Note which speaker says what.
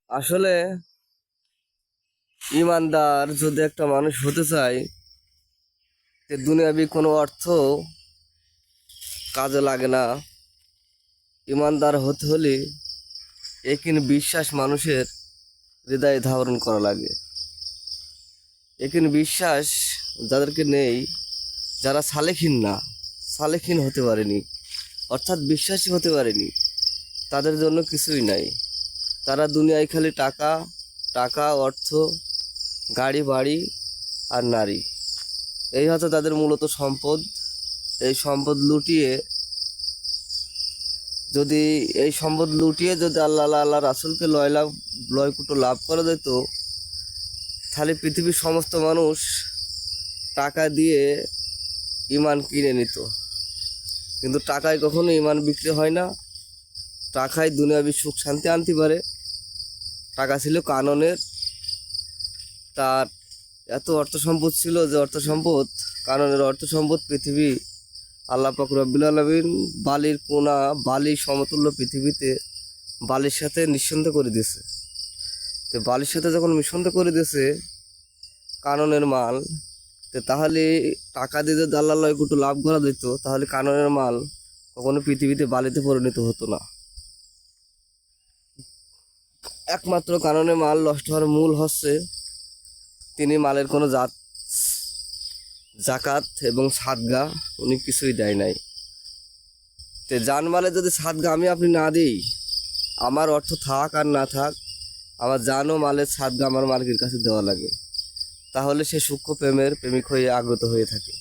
Speaker 1: আসলে ইমানদার যদি একটা মানুষ হতে চায়, তে দুনিয়াবি কোনো অর্থ কাজে লাগে না। ইমানদার হতে হলে একিন বিশ্বাস মানুষের হৃদয়ে ধারণ করা লাগে। একিন বিশ্বাস যাদেরকে নেই, যারা সালেখিন না, সালেখিন হতে পারেনি, অর্থাৎ বিশ্বাসী হতে পারেনি, তাদের জন্য কিছুই নাই। তারা দুনিয়ায় খালি টাকা, টাকা, অর্থ, গাড়ি বাড়ি আর নারী, এই হচ্ছে তাদের মূলত সম্পদ। এই সম্পদ লুটিয়ে যদি যদি আল্লাহ রাসূলকে লয় কুটো লাভ করা যেত, তাহলে পৃথিবীর সমস্ত মানুষ টাকা দিয়ে ইমান কিনে নিত। কিন্তু টাকায় কখনো ইমান বিক্রি হয় না। টাকায় দুনিয়াবি সুখ শান্তি আনতে পারে। টাকা ছিল কাননের, তার এত অর্থ সম্পদ ছিল যে কাননের অর্থ সম্পদ পৃথিবী আল্লাহ পাক রব্বুল আলামিন বালির সমতুল্য পৃথিবীতে বালির সাথে নিঃসন্দেহ করে দিয়েছে। তো বালির সাথে যখন নিঃসন্দেহ করে দিয়েছে কাননের মাল, তো তাহলে টাকা দিয়ে যদি আল্লাহ একটু লাভ করা যেত, তাহলে কাননের মাল কখনো পৃথিবীতে বালিতে পরিণত হতো না। একমাত্র কাননের মাল নষ্ট হওয়ার মূল হচ্ছে তিনি মালের কোনো জাকাত এবং সাদগা উনি কিছুই দেয় নাই। তো জানমালে যদি সাদগা আমি আপনি না দিই, আমার অর্থ থাক আর না থাক, আমার জান ও মালের সাদগা আমার মালিকের কাছে দেওয়া লাগে। তাহলে সে সূক্ষ্ম প্রেমের প্রেমিক হয়ে আগ্রত হয়ে থাকে।